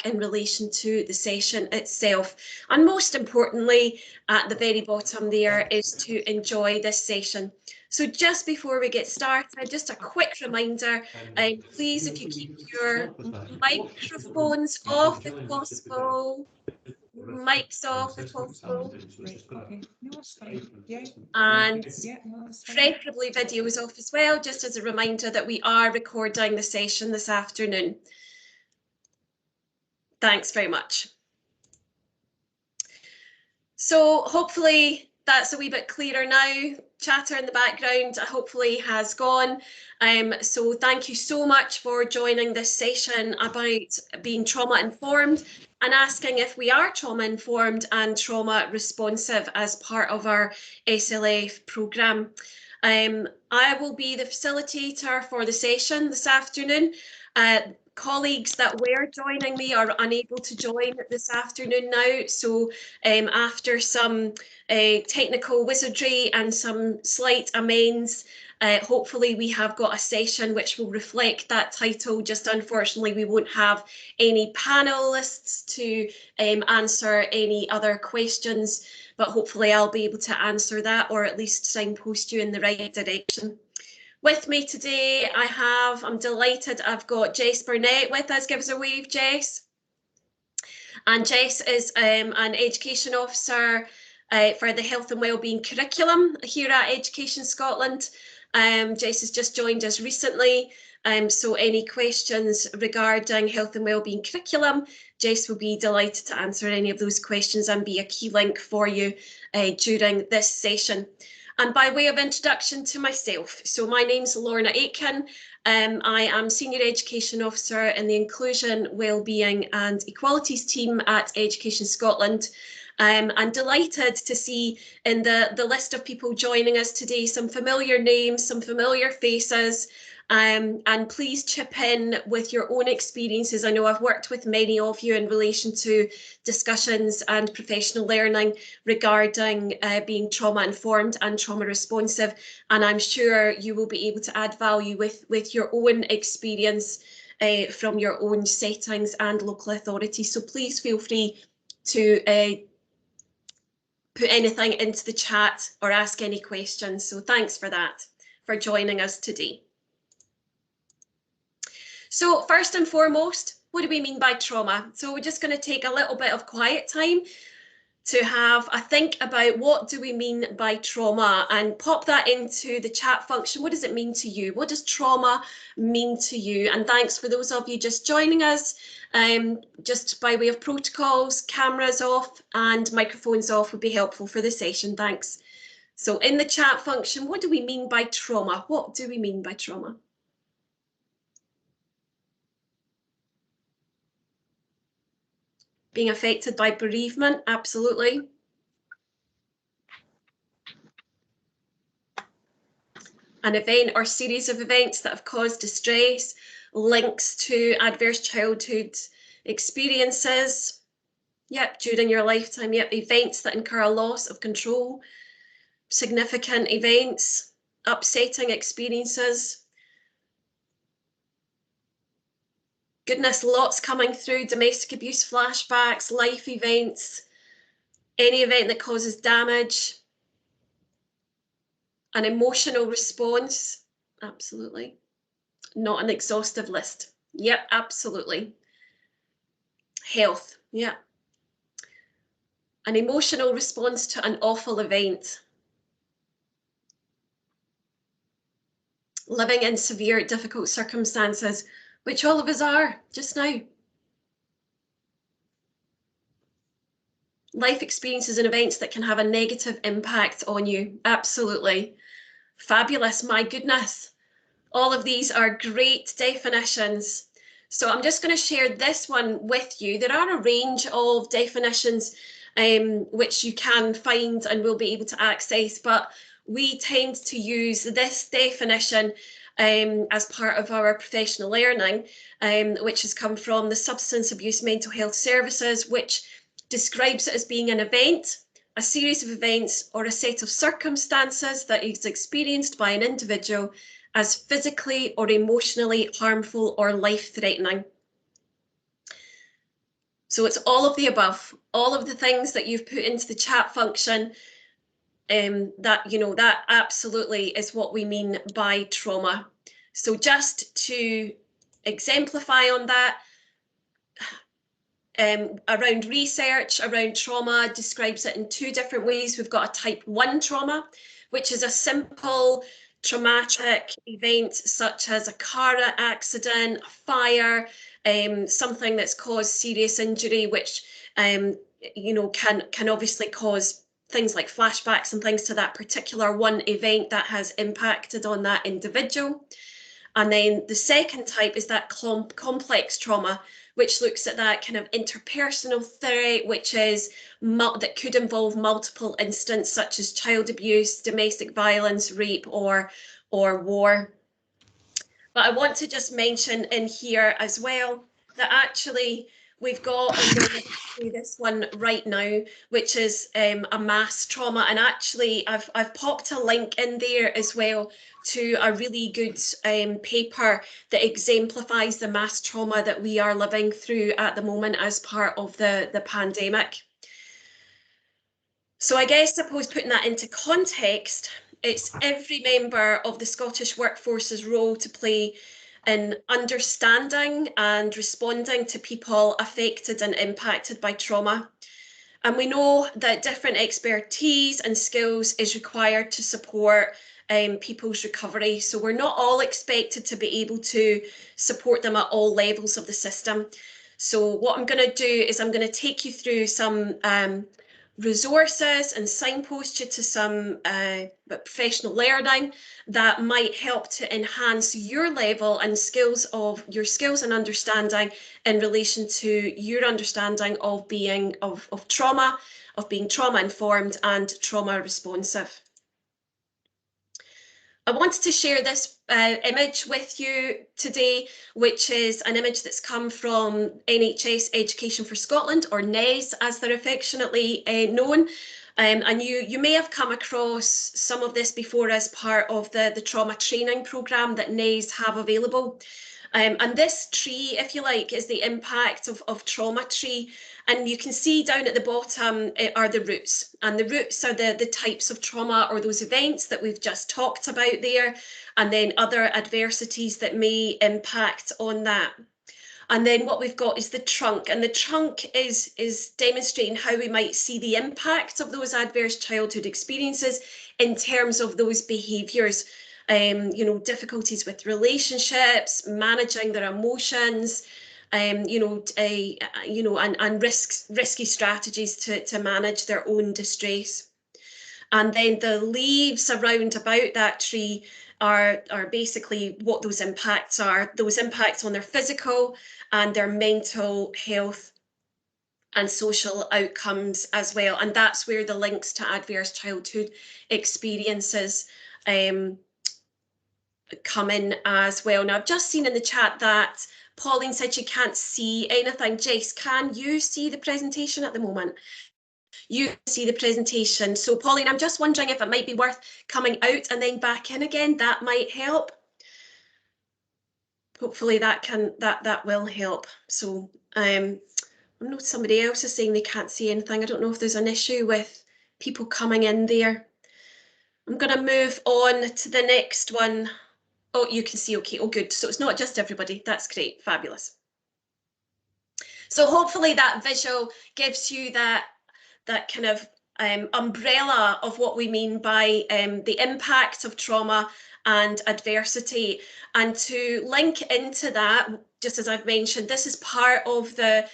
feedback in relation to the session itself. And most importantly, at the very bottom there is to enjoy this session. So just before we get started, just a quick reminder, please, if you keep your microphones off if possible, mics off if possible, and preferably videos off as well, just as a reminder that we are recording the session this afternoon. Thanks very much. So hopefully that's a wee bit clearer now. Chatter in the background hopefully has gone. So thank you so much for joining this session about being trauma informed and asking if we are trauma informed and trauma responsive as part of our SLF programme. I will be the facilitator for the session this afternoon. Colleagues that were joining me are unable to join this afternoon now, so after some technical wizardry and some slight amends, hopefully we have got a session which will reflect that title. Just unfortunately we won't have any panelists to answer any other questions, but hopefully I'll be able to answer that, or at least signpost you in the right direction. With me today, I'm delighted, I've got Jess Burnett with us. Give us a wave, Jess. And Jess is an education officer for the Health and Wellbeing curriculum here at Education Scotland. Jess has just joined us recently, so any questions regarding health and wellbeing curriculum, Jess will be delighted to answer any of those questions and be a key link for you during this session. And by way of introduction to myself, so my name's Lorna Aitken. I am Senior Education Officer in the Inclusion, Wellbeing and Equalities team at Education Scotland. I'm delighted to see in the list of people joining us today some familiar names, some familiar faces, and please chip in with your own experiences. I know I've worked with many of you in relation to discussions and professional learning regarding being trauma informed and trauma responsive, and I'm sure you will be able to add value with your own experience from your own settings and local authority. So please feel free to put anything into the chat or ask any questions. So thanks for that, for joining us today. So first and foremost, what do we mean by trauma? So we're just going to take a little bit of quiet time to have a think about what do we mean by trauma, and pop that into the chat function. What does it mean to you? What does trauma mean to you? And thanks for those of you just joining us. Just by way of protocols, cameras off and microphones off would be helpful for the session. Thanks. So in the chat function, what do we mean by trauma? What do we mean by trauma? Being affected by bereavement, absolutely. An event or series of events that have caused distress, links to adverse childhood experiences. Yep, during your lifetime. Yep, events that incur a loss of control, significant events, upsetting experiences. Goodness, lots coming through. Domestic abuse flashbacks, life events, any event that causes damage. An emotional response, absolutely. Not an exhaustive list. Yep, absolutely. Health, yeah. An emotional response to an awful event. Living in severe, difficult circumstances, which all of us are just now. Life experiences and events that can have a negative impact on you, absolutely. Fabulous, my goodness. All of these are great definitions. So I'm just going to share this one with you. There are a range of definitions which you can find and will be able to access, but we tend to use this definition as part of our professional learning, which has come from the Substance Abuse Mental Health Services, which describes it as being an event, a series of events, or a set of circumstances that is experienced by an individual as physically or emotionally harmful or life-threatening. So it's all of the above, all of the things that you've put into the chat function. That absolutely is what we mean by trauma. So just to exemplify on that, around research around trauma describes it in two different ways. We've got a type 1 trauma, which is a simple traumatic event such as a car accident, a fire, something that's caused serious injury, which can obviously cause things like flashbacks and things to that particular one event that has impacted on that individual. And then the second type is that complex trauma, which looks at that kind of interpersonal threat, which is that could involve multiple incidents such as child abuse, domestic violence, rape, or war. But I want to just mention in here as well that actually we've got, I'm going to do this one right now, which is a mass trauma. And actually I've popped a link in there as well to a really good paper that exemplifies the mass trauma that we are living through at the moment as part of the pandemic. So I guess, suppose putting that into context, it's every member of the Scottish workforce's role to play in understanding and responding to people affected and impacted by trauma. And we know that different expertise and skills is required to support people's recovery. So we're not all expected to be able to support them at all levels of the system. So what I'm going to do is I'm going to take you through some resources and signpost you to some professional learning that might help to enhance your level and skills and understanding in relation to your understanding of being of trauma, of being trauma informed and trauma responsive. I wanted to share this image with you today, which is an image that's come from NHS Education for Scotland, or NES as they're affectionately known. And you may have come across some of this before as part of the trauma training programme that NES have available. And this tree, if you like, is the impact of trauma tree. And you can see down at the bottom are the roots. And the roots are the types of trauma or those events that we've just talked about there. And then other adversities that may impact on that. And then what we've got is the trunk. And the trunk is demonstrating how we might see the impact of those adverse childhood experiences in terms of those behaviours. Difficulties with relationships, managing their emotions, and risky strategies to manage their own distress. And then the leaves around about that tree are basically what those impacts are, those impacts on their physical and their mental health and social outcomes as well. And that's where the links to adverse childhood experiences come in as well. Now, I've just seen in the chat that Pauline said she can't see anything. Jess, can you see the presentation at the moment? You see the presentation. So Pauline, I'm just wondering if it might be worth coming out and then back in again. That might help. Hopefully that will help. So I know somebody else is saying they can't see anything. I don't know if there's an issue with people coming in there. I'm going to move on to the next one. Oh, you can see, okay, oh good. So it's not just everybody, that's great, fabulous. So hopefully that visual gives you that kind of umbrella of what we mean by the impact of trauma and adversity. And to link into that, just as I've mentioned, this is part of the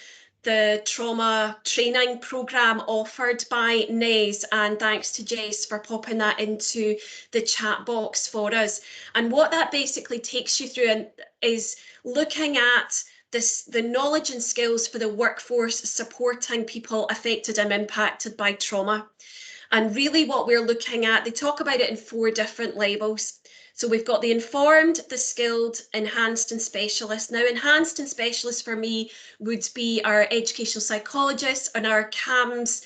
trauma training programme offered by NES, and thanks to Jess for popping that into the chat box for us. And what that basically takes you through is looking at the knowledge and skills for the workforce supporting people affected and impacted by trauma. And really what we're looking at, they talk about it in 4 different levels. So we've got the informed, the skilled, enhanced and specialist. Now, enhanced and specialist for me would be our educational psychologists and our CAMS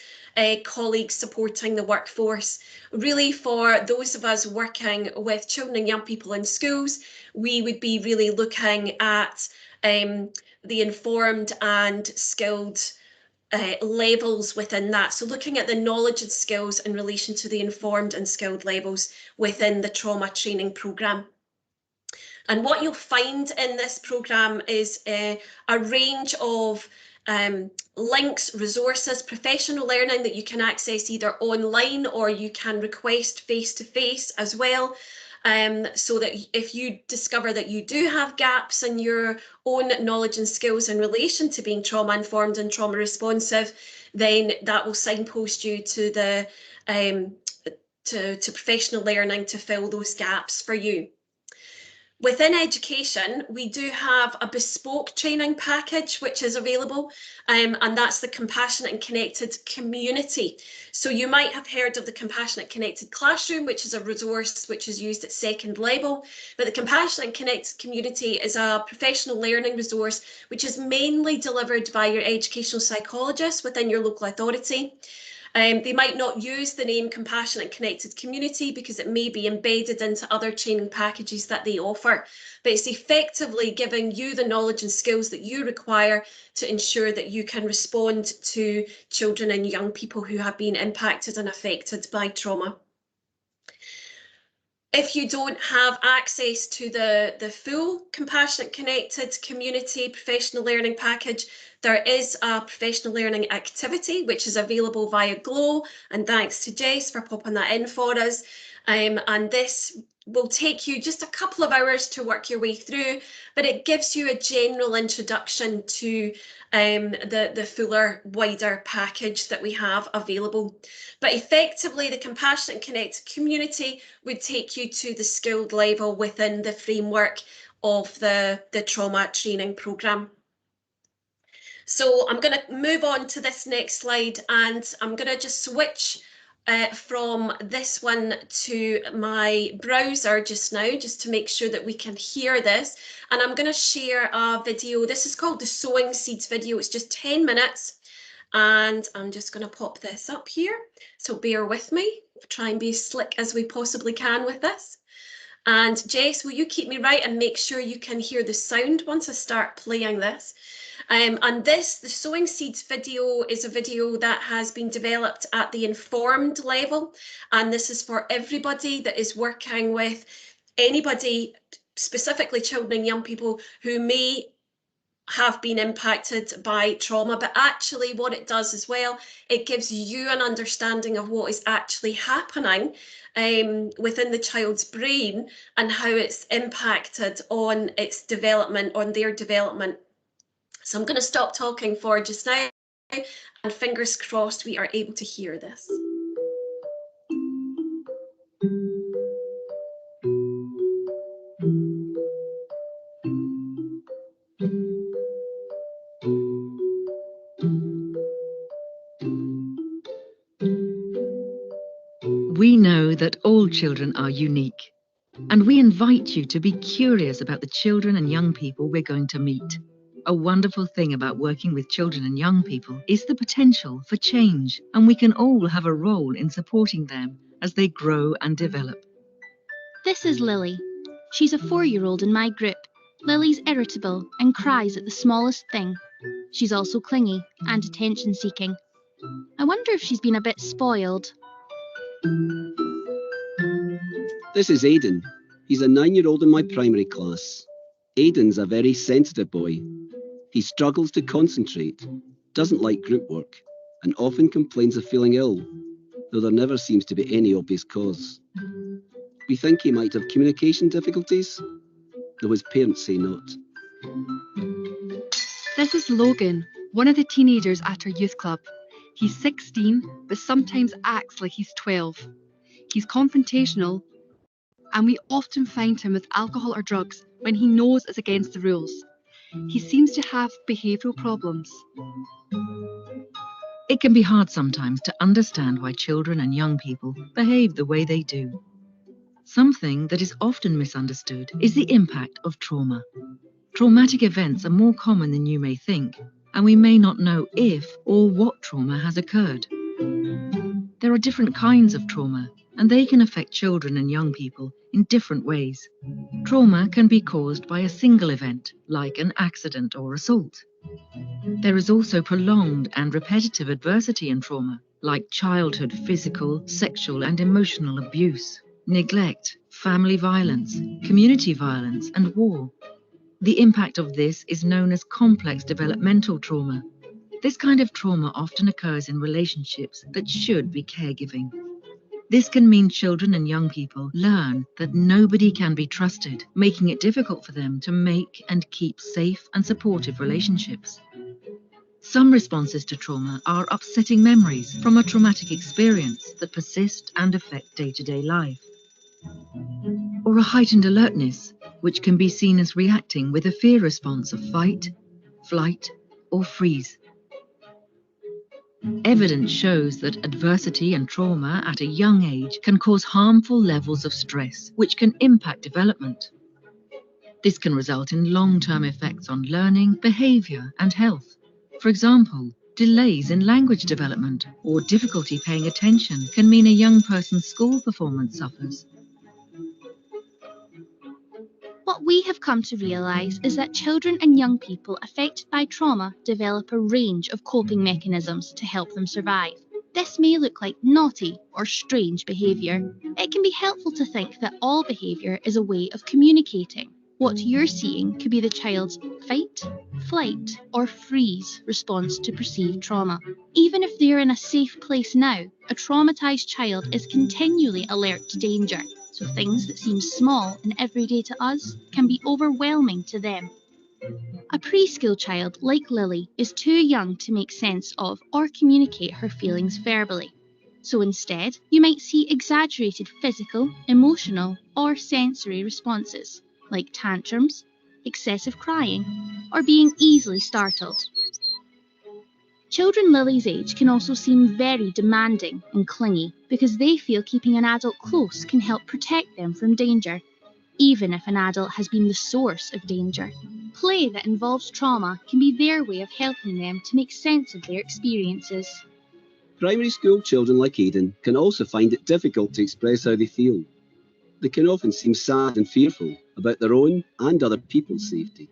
colleagues supporting the workforce. Really, for those of us working with children and young people in schools, we would be really looking at the informed and skilled levels within that. So looking at the knowledge and skills in relation to the informed and skilled levels within the trauma training programme. And what you'll find in this programme is a range of links, resources, professional learning that you can access either online or you can request face-to-face as well. So that if you discover that you do have gaps in your own knowledge and skills in relation to being trauma informed and trauma responsive, then that will signpost you to the to professional learning to fill those gaps for you. Within education, we do have a bespoke training package which is available, and that's the Compassionate and Connected Community. So you might have heard of the Compassionate Connected Classroom, which is a resource which is used at second level, but the Compassionate and Connected Community is a professional learning resource which is mainly delivered by your educational psychologist within your local authority. They might not use the name Compassionate and Connected Community because it may be embedded into other training packages that they offer, but it's effectively giving you the knowledge and skills that you require to ensure that you can respond to children and young people who have been impacted and affected by trauma. If you don't have access to the full Compassionate Connected Community professional learning package, there is a professional learning activity which is available via Glow, and thanks to Jess for popping that in for us. And this will take you just a couple of hours to work your way through, but it gives you a general introduction to the fuller, wider package that we have available. But effectively, the Compassionate and Connected Community would take you to the skilled level within the framework of the trauma training programme. So I'm going to move on to this next slide, and I'm going to just switch from this one to my browser just now, just to make sure that we can hear this. And I'm going to share a video. This is called the Sowing Seeds video. It's just 10 minutes. And I'm just going to pop this up here. So bear with me. Try and be as slick as we possibly can with this. And Jess, will you keep me right and make sure you can hear the sound once I start playing this? And the Sowing Seeds video is a video that has been developed at the informed level. And this is for everybody that is working with anybody, specifically children and young people who may have been impacted by trauma, but actually what it does as well, it gives you an understanding of what is actually happening within the child's brain and how it's impacted on its development, on their development. So I'm going to stop talking for just now, and fingers crossed we are able to hear this. We know that all children are unique, and we invite you to be curious about the children and young people we're going to meet. A wonderful thing about working with children and young people is the potential for change, and we can all have a role in supporting them as they grow and develop. This is Lily. She's a 4-year-old in my group. Lily's irritable and cries at the smallest thing. She's also clingy and attention-seeking. I wonder if she's been a bit spoiled. This is Aidan. He's a 9-year-old in my primary class. Aidan's a very sensitive boy. He struggles to concentrate, doesn't like group work, and often complains of feeling ill, though there never seems to be any obvious cause. We think he might have communication difficulties, though his parents say not. This is Logan, one of the teenagers at our youth club. He's 16, but sometimes acts like he's 12. He's confrontational, and we often find him with alcohol or drugs when he knows it's against the rules. He seems to have behavioural problems. It can be hard sometimes to understand why children and young people behave the way they do. Something that is often misunderstood is the impact of trauma. Traumatic events are more common than you may think, and we may not know if or what trauma has occurred. There are different kinds of trauma, and they can affect children and young people in different ways. Trauma can be caused by a single event, like an accident or assault. There is also prolonged and repetitive adversity in trauma, like childhood physical, sexual, and emotional abuse, neglect, family violence, community violence, and war. The impact of this is known as complex developmental trauma. This kind of trauma often occurs in relationships that should be caregiving. This can mean children and young people learn that nobody can be trusted, making it difficult for them to make and keep safe and supportive relationships. Some responses to trauma are upsetting memories from a traumatic experience that persist and affect day-to-day life, or a heightened alertness, which can be seen as reacting with a fear response of fight, flight, or freeze. Evidence shows that adversity and trauma at a young age can cause harmful levels of stress, which can impact development. This can result in long-term effects on learning, behavior, and health. For example, delays in language development or difficulty paying attention can mean a young person's school performance suffers. What we have come to realise is that children and young people affected by trauma develop a range of coping mechanisms to help them survive. This may look like naughty or strange behaviour. It can be helpful to think that all behaviour is a way of communicating. What you're seeing could be the child's fight, flight, or freeze response to perceived trauma. Even if they're in a safe place now, a traumatised child is continually alert to danger. So things that seem small and everyday to us can be overwhelming to them. A preschool child like Lily is too young to make sense of or communicate her feelings verbally. So instead, you might see exaggerated physical, emotional, or sensory responses, like tantrums, excessive crying, or being easily startled. Children Lily's age can also seem very demanding and clingy because they feel keeping an adult close can help protect them from danger, even if an adult has been the source of danger. Play that involves trauma can be their way of helping them to make sense of their experiences. Primary school children like Aidan can also find it difficult to express how they feel. They can often seem sad and fearful about their own and other people's safety.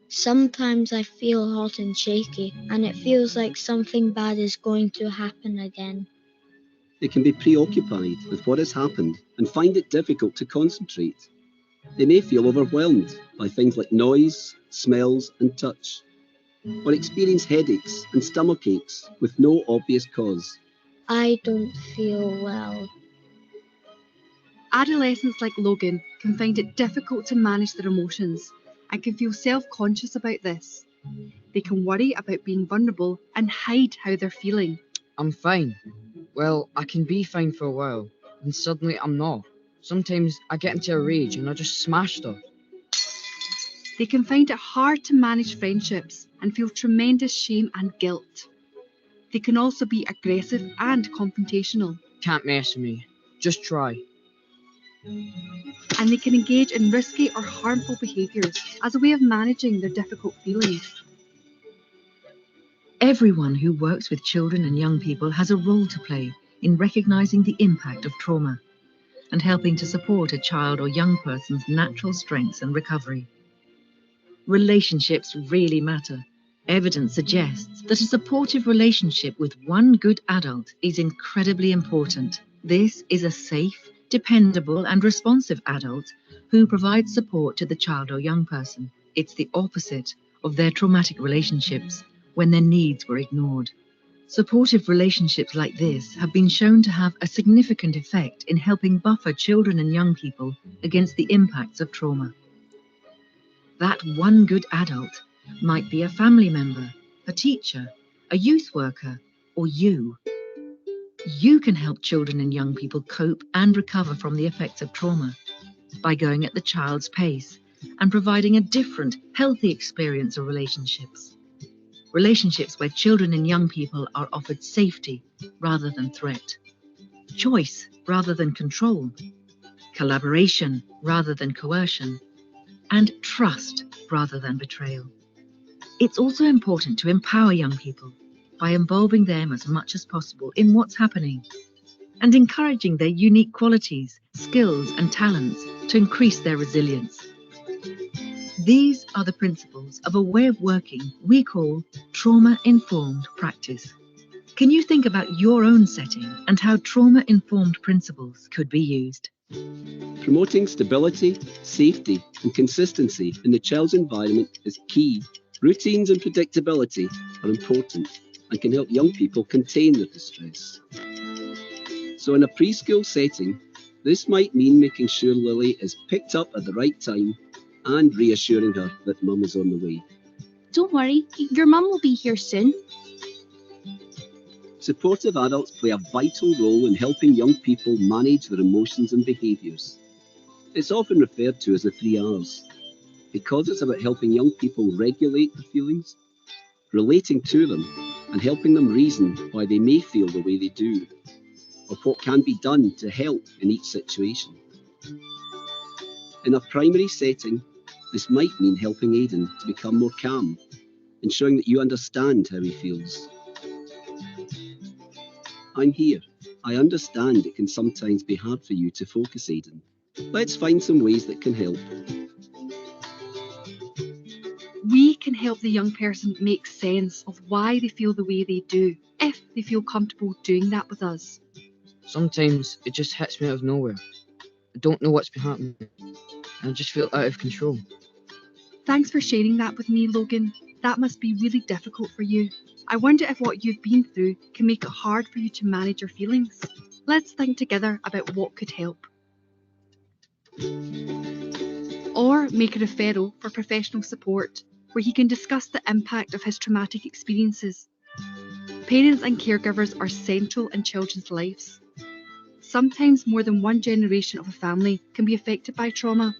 Sometimes I feel hot and shaky, and it feels like something bad is going to happen again. They can be preoccupied with what has happened and find it difficult to concentrate. They may feel overwhelmed by things like noise, smells, and touch, or experience headaches and stomach aches with no obvious cause. I don't feel well. Adolescents like Logan can find it difficult to manage their emotions and can feel self-conscious about this. They can worry about being vulnerable and hide how they're feeling. I'm fine. Well, I can be fine for a while, and suddenly I'm not. Sometimes I get into a rage and I just smash stuff. They can find it hard to manage friendships and feel tremendous shame and guilt. They can also be aggressive and confrontational. Can't mess with me. Just try. And they can engage in risky or harmful behaviours as a way of managing their difficult feelings. Everyone who works with children and young people has a role to play in recognizing the impact of trauma and helping to support a child or young person's natural strengths and recovery. Relationships really matter. Evidence suggests that a supportive relationship with one good adult is incredibly important. This is a safe, dependable, and responsive adult who provides support to the child or young person. It's the opposite of their traumatic relationships when their needs were ignored. Supportive relationships like this have been shown to have a significant effect in helping buffer children and young people against the impacts of trauma. That one good adult might be a family member, a teacher, a youth worker, or you. You can help children and young people cope and recover from the effects of trauma by going at the child's pace and providing a different, healthy experience of relationships. Relationships where children and young people are offered safety rather than threat, choice rather than control, collaboration rather than coercion, and trust rather than betrayal. It's also important to empower young people by involving them as much as possible in what's happening. and encouraging their unique qualities, skills, and talents to increase their resilience. These are the principles of a way of working we call trauma-informed practice. Can you think about your own setting and how trauma-informed principles could be used? Promoting stability, safety, and consistency in the child's environment is key. Routines and predictability are important and can help young people contain their distress. So in a preschool setting, this might mean making sure Lily is picked up at the right time and reassuring her that mum is on the way. Don't worry, your mum will be here soon. Supportive adults play a vital role in helping young people manage their emotions and behaviours. It's often referred to as the 3 R's, because it's about helping young people regulate their feelings, relating to them, and helping them reason why they may feel the way they do, or what can be done to help in each situation. In a primary setting, this might mean helping Aidan to become more calm, ensuring that you understand how he feels. I'm here. I understand it can sometimes be hard for you to focus, Aidan. Let's find some ways that can help. We can help the young person make sense of why they feel the way they do, if they feel comfortable doing that with us. Sometimes it just hits me out of nowhere. I don't know what's been happening, and I just feel out of control. Thanks for sharing that with me, Logan. That must be really difficult for you. I wonder if what you've been through can make it hard for you to manage your feelings. Let's think together about what could help. Or make a referral for professional support, where he can discuss the impact of his traumatic experiences. Parents and caregivers are central in children's lives. Sometimes more than one generation of a family can be affected by trauma,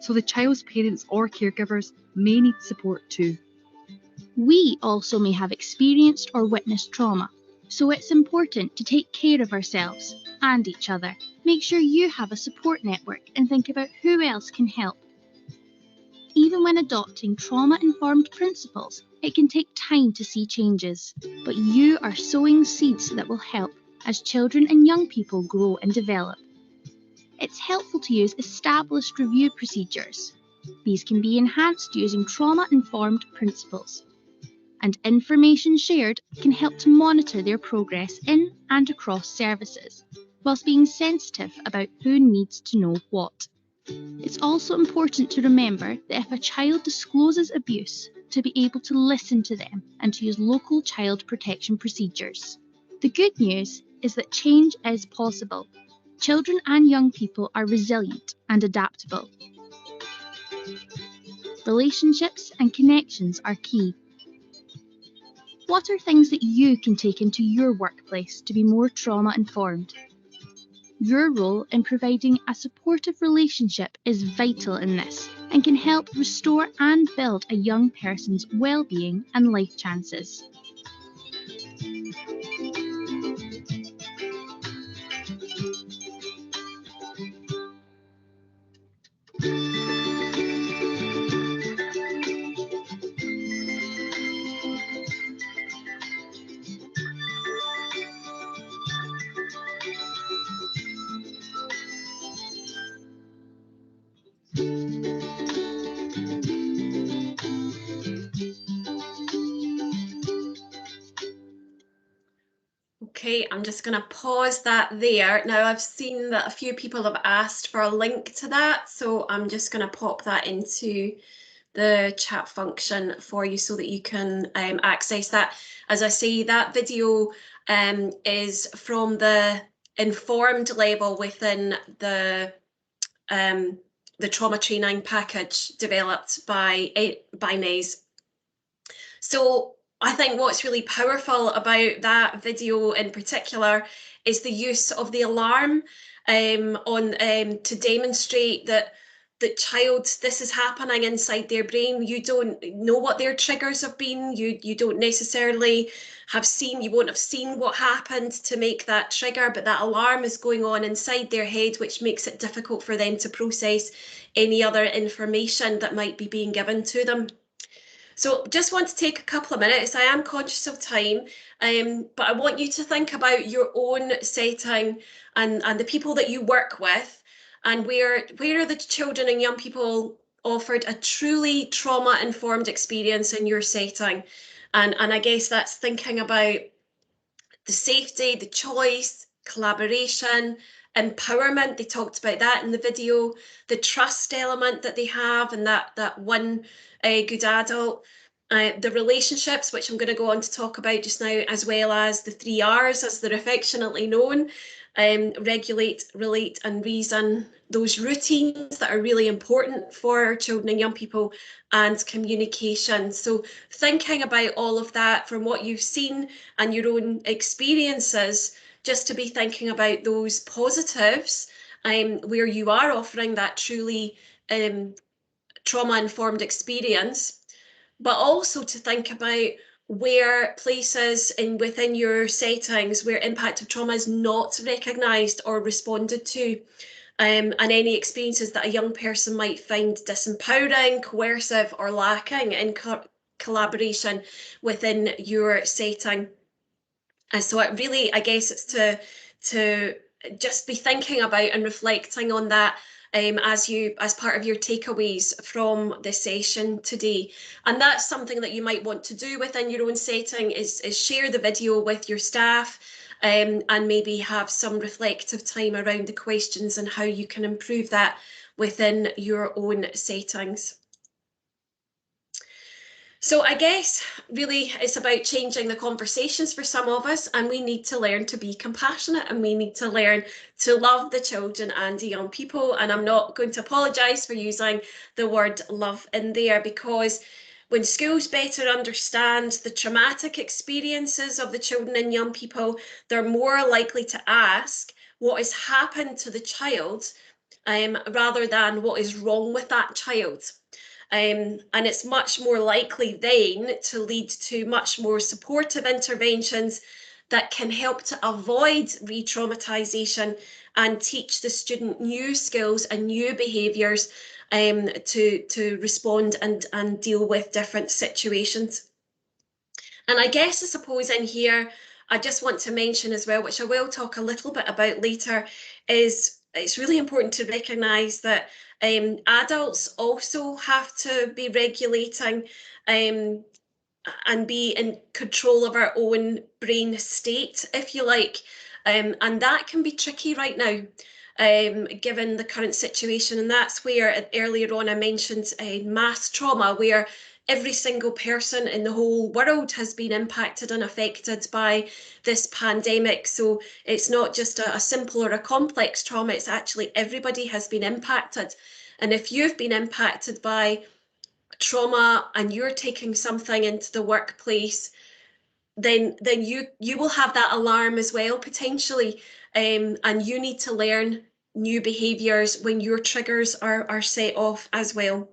so the child's parents or caregivers may need support too. We also may have experienced or witnessed trauma, so it's important to take care of ourselves and each other. Make sure you have a support network and think about who else can help. Even when adopting trauma-informed principles, it can take time to see changes, but you are sowing seeds that will help as children and young people grow and develop. It's helpful to use established review procedures. These can be enhanced using trauma-informed principles, and information shared can help to monitor their progress in and across services, whilst being sensitive about who needs to know what. It's also important to remember that if a child discloses abuse, to be able to listen to them and to use local child protection procedures. The good news is that change is possible. Children and young people are resilient and adaptable. Relationships and connections are key. What are things that you can take into your workplace to be more trauma-informed? Your role in providing a supportive relationship is vital in this and can help restore and build a young person's well-being and life chances. Okay, I'm just going to pause that there. Now I've seen that a few people have asked for a link to that, so I'm just going to pop that into the chat function for you so that you can access that. As I say, that video is from the informed level within the trauma training package developed by NES. So I think what's really powerful about that video in particular is the use of the alarm to demonstrate that this is happening inside their brain. You don't know what their triggers have been. You don't necessarily you won't have seen what happened to make that trigger, but that alarm is going on inside their head, which makes it difficult for them to process any other information that might be being given to them. So just want to take a couple of minutes. I am conscious of time, but I want you to think about your own setting and the people that you work with, and where are the children and young people offered a truly trauma-informed experience in your setting. And I guess that's thinking about the safety, the choice, collaboration, empowerment. They talked about that in the video, the trust element that they have, and that one good adult. The relationships, which I'm going to go on to talk about just now, as well as the 3 R's, as they're affectionately known. Regulate, relate, and reason. Those routines that are really important for children and young people, and communication. So thinking about all of that from what you've seen and your own experiences, just to be thinking about those positives, where you are offering that truly trauma-informed experience, but also to think about where places within your settings where impact of trauma is not recognised or responded to, and any experiences that a young person might find disempowering, coercive, or lacking in collaboration within your setting. And so it really, I guess, it's to just be thinking about and reflecting on that as part of your takeaways from the session today. And that's something that you might want to do within your own setting, is share the video with your staff, and maybe have some reflective time around the questions and how you can improve that within your own settings. So I guess really it's about changing the conversations for some of us, and we need to learn to be compassionate, and we need to learn to love the children and the young people. And I'm not going to apologise for using the word love in there, because when schools better understand the traumatic experiences of the children and young people, they're more likely to ask what has happened to the child, rather than what is wrong with that child. And it's much more likely then to lead to much more supportive interventions that can help to avoid re-traumatisation and teach the student new skills and new behaviours to respond and deal with different situations. And I guess, I suppose, in here, I just want to mention as well, which I will talk a little bit about later, is it's really important to recognise that adults also have to be regulating and be in control of our own brain state, if you like. And that can be tricky right now, given the current situation. And that's where earlier on I mentioned mass trauma, where every single person in the whole world has been impacted and affected by this pandemic. So it's not just a simple or a complex trauma, it's actually everybody has been impacted. And if you've been impacted by trauma and you're taking something into the workplace, then you will have that alarm as well, potentially, and you need to learn new behaviours when your triggers are set off as well.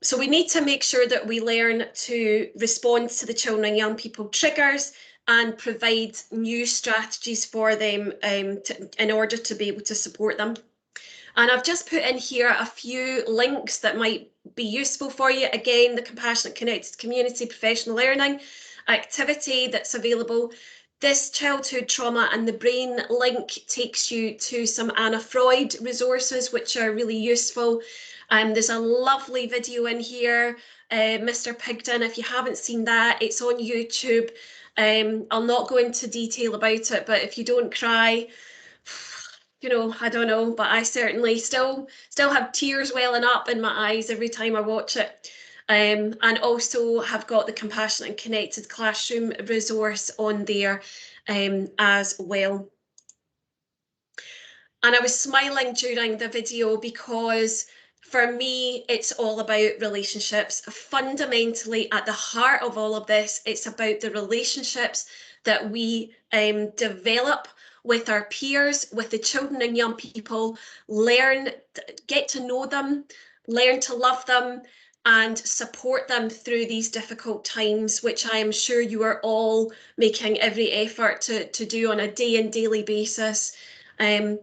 So we need to make sure that we learn to respond to the children and young people triggers and provide new strategies for them in order to be able to support them. And I've just put in here a few links that might be useful for you. Again, the Compassionate Connected Community Professional Learning activity that's available. This Childhood Trauma and the Brain link takes you to some Anna Freud resources, which are really useful. There's a lovely video in here, Mr. Pigden. If you haven't seen that, it's on YouTube. I'll not go into detail about it, but if you don't cry, you know, I don't know, but I certainly still have tears welling up in my eyes every time I watch it. And also have got the Compassionate and Connected Classroom resource on there as well. And I was smiling during the video because for me, it's all about relationships. Fundamentally, at the heart of all of this, it's about the relationships that we develop with our peers, with the children and young people, get to know them, learn to love them, and support them through these difficult times, which I am sure you are all making every effort to do on a day and daily basis. And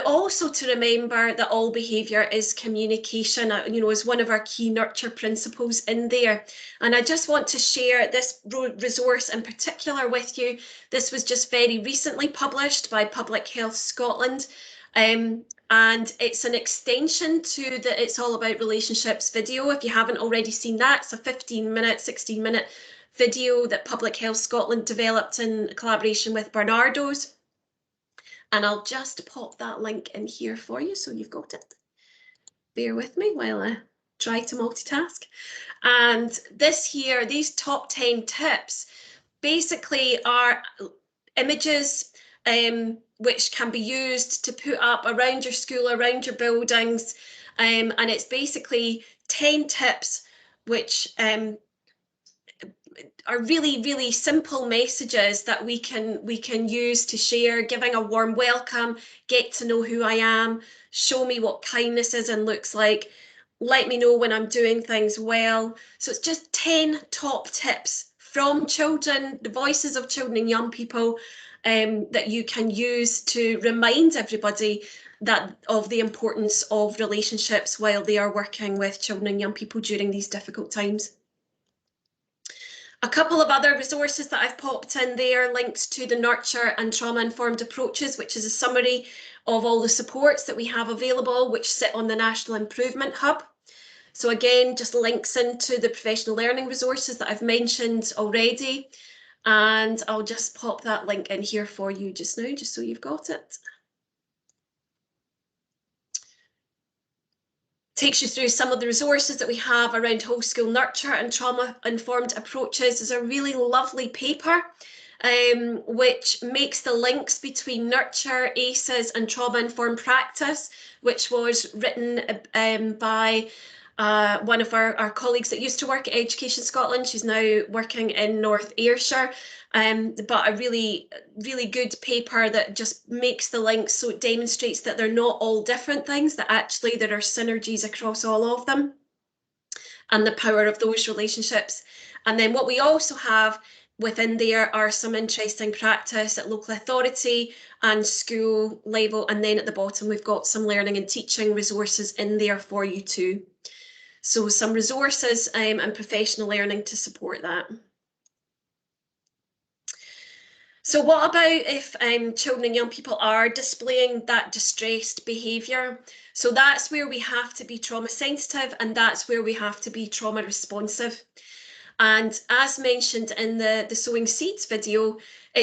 also to remember that all behaviour is communication, is one of our key nurture principles in there. And I just want to share this resource in particular with you. This was just very recently published by Public Health Scotland. And it's an extension to the It's All About Relationships video. If you haven't already seen that, it's a 15-minute, 16-minute video that Public Health Scotland developed in collaboration with Barnardo's. And I'll just pop that link in here for you so you've got it. Bear with me while I try to multitask. And this here, these top 10 tips basically are images which can be used to put up around your school, around your buildings. And it's basically 10 tips which are really, really simple messages that we can use to share, giving a warm welcome, get to know who I am, show me what kindness is and looks like, let me know when I'm doing things well. So it's just 10 top tips from children, the voices of children and young people, that you can use to remind everybody of the importance of relationships while they are working with children and young people during these difficult times. A couple of other resources that I've popped in there, links to the Nurture and Trauma-Informed Approaches, which is a summary of all the supports that we have available, which sit on the National Improvement Hub. So again, just links into the professional learning resources that I've mentioned already. And I'll just pop that link in here for you just now, just so you've got it. Takes you through some of the resources that we have around whole school nurture and trauma-informed approaches. There's a really lovely paper which makes the links between nurture, ACEs and trauma-informed practice, which was written by one of our colleagues that used to work at Education Scotland. She's now working in North Ayrshire. But a really, really good paper that just makes the links, so it demonstrates that they're not all different things, that actually there are synergies across all of them and the power of those relationships. And then what we also have within there are some interesting practice at local authority and school level. And then at the bottom, we've got some learning and teaching resources in there for you too. So some resources and professional learning to support that. So what about if children and young people are displaying that distressed behaviour? So that's where we have to be trauma sensitive, and that's where we have to be trauma responsive. And as mentioned in the Sowing Seeds video,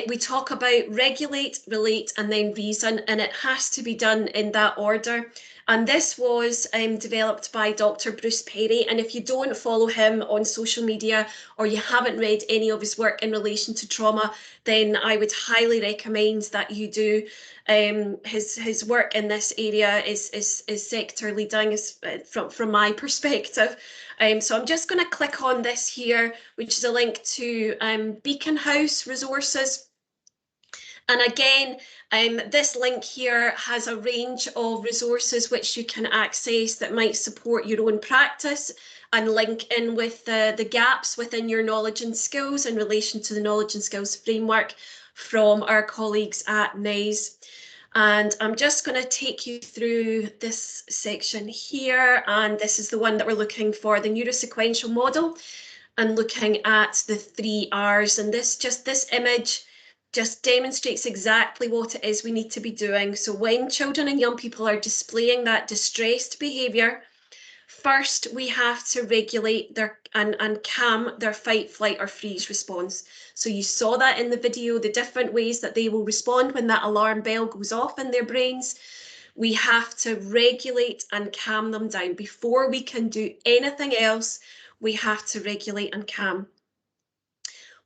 we talk about regulate, relate, and then reason, and it has to be done in that order. And this was developed by Dr. Bruce Perry. And if you don't follow him on social media or you haven't read any of his work in relation to trauma, then I would highly recommend that you do. His work in this area is sector leading from my perspective. So I'm just going to click on this here, which is a link to Beacon House resources. And again, this link here has a range of resources which you can access that might support your own practice and link in with the gaps within your knowledge and skills in relation to the knowledge and skills framework from our colleagues at NES. And I'm just going to take you through this section here. And this is the one that we're looking for, the neurosequential model, and looking at the 3 R's. And this image just demonstrates exactly what it is we need to be doing. So when children and young people are displaying that distressed behaviour, first we have to regulate and calm their fight, flight or freeze response. So you saw that in the video, the different ways that they will respond when that alarm bell goes off in their brains. We have to regulate and calm them down. Before we can do anything else, we have to regulate and calm.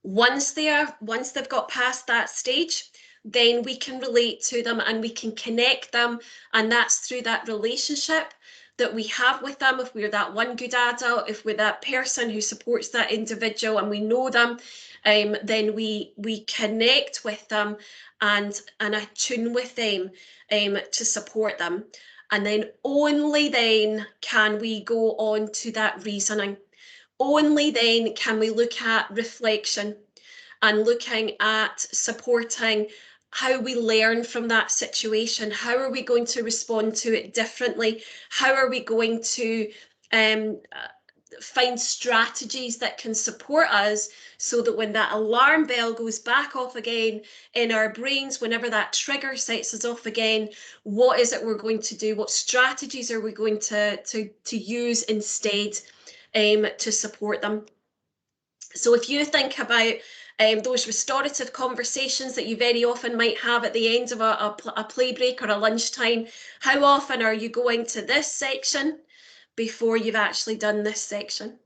Once they've got past that stage, then we can relate to them and we can connect them, and that's through that relationship that we have with them. If we're that one good adult, if we're that person who supports that individual and we know them, then we connect with them and attune with them to support them. And then only then can we go on to that reasoning. Only then can we look at reflection and looking at supporting how we learn from that situation. How are we going to respond to it differently? How are we going to find strategies that can support us so that when that alarm bell goes back off again in our brains, whenever that trigger sets us off again, what is it we're going to do? What strategies are we going to use instead to support them? So if you think about those restorative conversations that you very often might have at the end of a play break or a lunchtime, how often are you going to this section before you've actually done this section?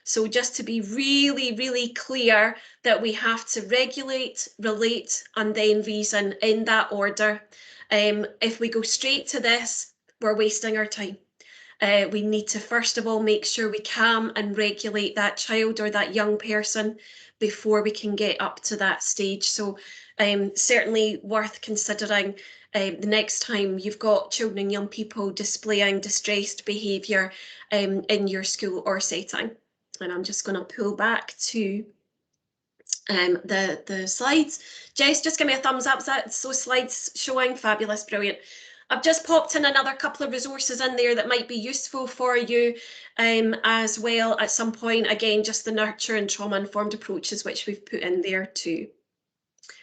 So just to be really, really clear that we have to regulate, relate, and then reason in that order. If we go straight to this, we're wasting our time. We need to first of all make sure we calm and regulate that child or that young person before we can get up to that stage. So certainly worth considering the next time you've got children and young people displaying distressed behaviour in your school or setting. And I'm just going to pull back to the slides. Jess, just give me a thumbs up. That's those slides showing. Fabulous, brilliant. I've just popped in another couple of resources in there that might be useful for you as well at some point. Again, just the nurture and trauma-informed approaches which we've put in there too.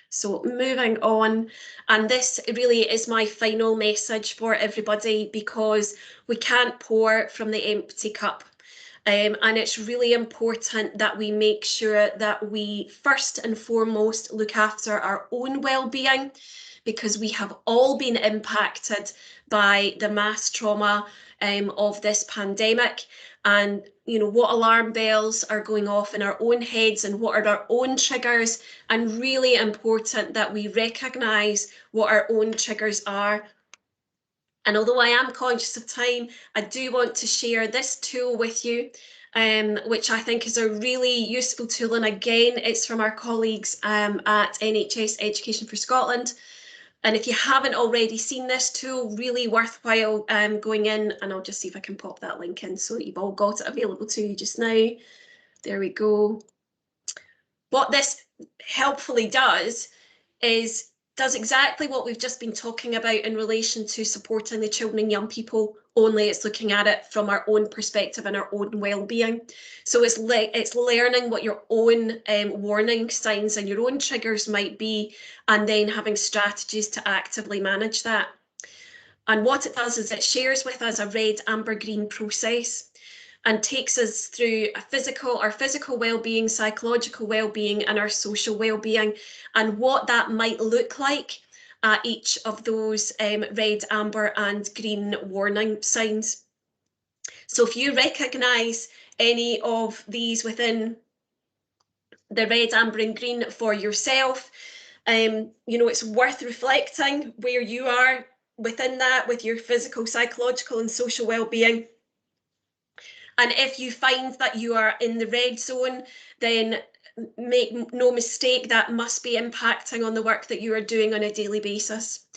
So moving on, and this really is my final message for everybody, because we can't pour from the empty cup. And it's really important that we make sure that we first and foremost look after our own well-being, because we have all been impacted by the mass trauma of this pandemic. And you know, what alarm bells are going off in our own heads and what are our own triggers, and really important that we recognise what our own triggers are. And although I am conscious of time, I do want to share this tool with you, which I think is a really useful tool. And again, it's from our colleagues at NHS Education for Scotland. And if you haven't already seen this tool, really worthwhile going in, and I'll just see if I can pop that link in so that you've all got it available to you just now. There we go. What this helpfully does exactly what we've just been talking about in relation to supporting the children and young people, only it's looking at it from our own perspective and our own well-being. So it's learning what your own warning signs and your own triggers might be, and then having strategies to actively manage that. And what it does is it shares with us a red, amber, green process, and takes us through our physical well-being, psychological well-being, and our social well-being, and what that might look like at each of those red, amber, and green warning signs. So if you recognise any of these within the red, amber, and green for yourself, you know, it's worth reflecting where you are within that with your physical, psychological, and social well-being. And if you find that you are in the red zone, then make no mistake, that must be impacting on the work that you are doing on a daily basis.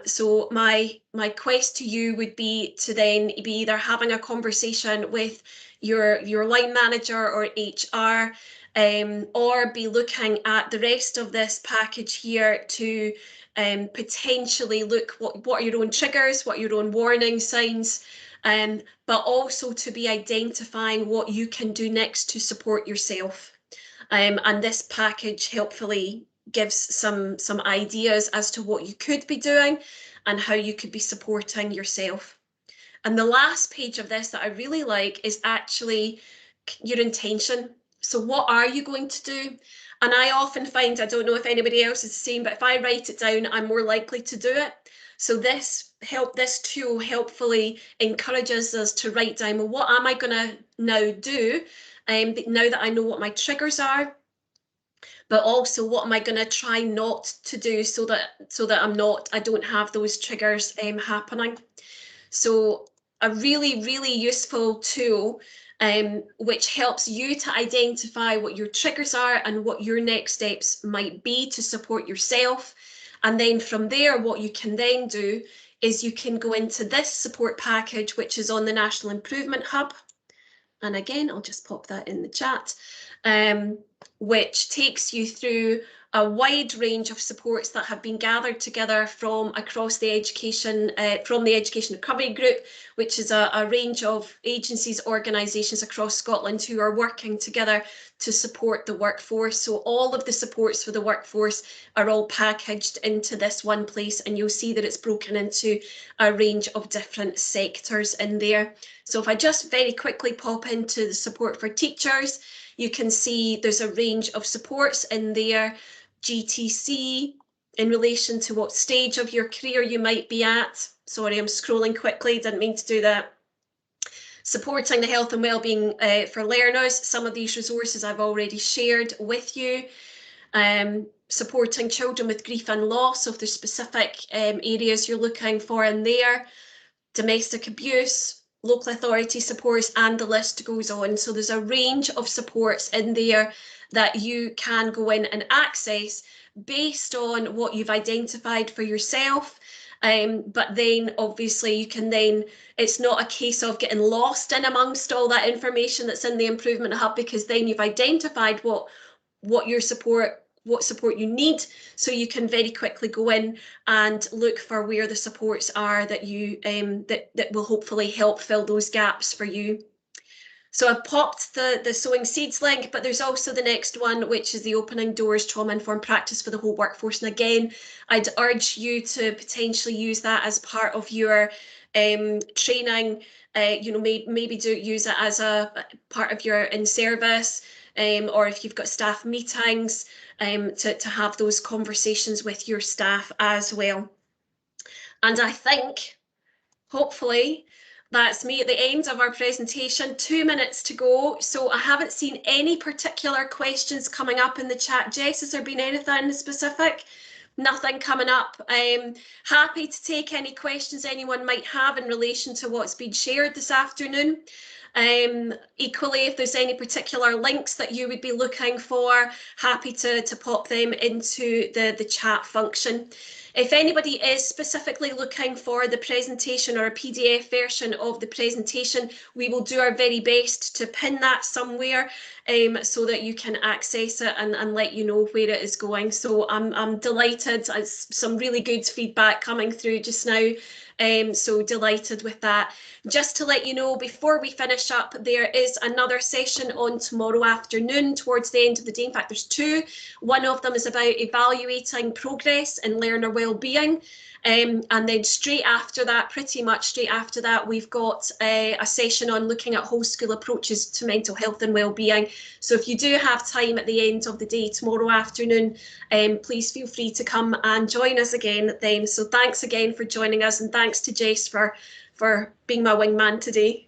So my quest to you would be to then be either having a conversation with your line manager or HR, or be looking at the rest of this package here to potentially look what are your own triggers, what are your own warning signs, but also to be identifying what you can do next to support yourself. And this package helpfully gives some ideas as to what you could be doing and how you could be supporting yourself. And the last page of this that I really like is actually your intention. So what are you going to do? And I often find, I don't know if anybody else is the same, but if I write it down, I'm more likely to do it. So this tool helpfully encourages us to write down, well, what am I going to now do now that I know what my triggers are, but also what am I going to try not to do so that I don't have those triggers happening. So a really, really useful tool which helps you to identify what your triggers are and what your next steps might be to support yourself. And then from there, what you can then do is you can go into this support package, which is on the National Improvement Hub. And again, I'll just pop that in the chat, which takes you through a wide range of supports that have been gathered together from across the education recovery group, which is a range of agencies, organisations across Scotland who are working together to support the workforce. So all of the supports for the workforce are all packaged into this one place, and you'll see that it's broken into a range of different sectors in there. So if I just very quickly pop into the support for teachers, you can see there's a range of supports in there. GTC in relation to what stage of your career you might be at. Sorry, I'm scrolling quickly, didn't mean to do that. Supporting the health and wellbeing for learners. Some of these resources I've already shared with you. Supporting children with grief and loss, so if there's specific areas you're looking for in there. Domestic abuse, local authority supports, and the list goes on. So there's a range of supports in there that you can go in and access based on what you've identified for yourself. But then obviously you can then, it's not a case of getting lost in amongst all that information that's in the Improvement Hub, because then you've identified what support you need, so you can very quickly go in and look for where the supports are that you that will hopefully help fill those gaps for you. So I've popped the Sowing Seeds link, but there's also the next one, which is the Opening Doors Trauma-Informed Practice for the Whole Workforce. And again, I'd urge you to potentially use that as part of your training. Maybe use it as a part of your in-service, or if you've got staff meetings, to have those conversations with your staff as well. And I think, hopefully, that's me at the end of our presentation. 2 minutes to go. So I haven't seen any particular questions coming up in the chat. Jess, has there been anything specific? Nothing coming up. I'm happy to take any questions anyone might have in relation to what's been shared this afternoon. Equally, if there's any particular links that you would be looking for, happy to pop them into the chat function. If anybody is specifically looking for the presentation or a PDF version of the presentation, we will do our very best to pin that somewhere so that you can access it and let you know where it is going. So I'm delighted. Some really good feedback coming through just now. So delighted with that. Just to let you know, before we finish up, there is another session on tomorrow afternoon towards the end of the day. In fact, there's two. One of them is about evaluating progress in learner wellbeing. And then straight after that, pretty much straight after that, we've got a session on looking at whole school approaches to mental health and wellbeing. So if you do have time at the end of the day tomorrow afternoon, please feel free to come and join us again then. So thanks again for joining us, and thanks to Jess for being my wingman today.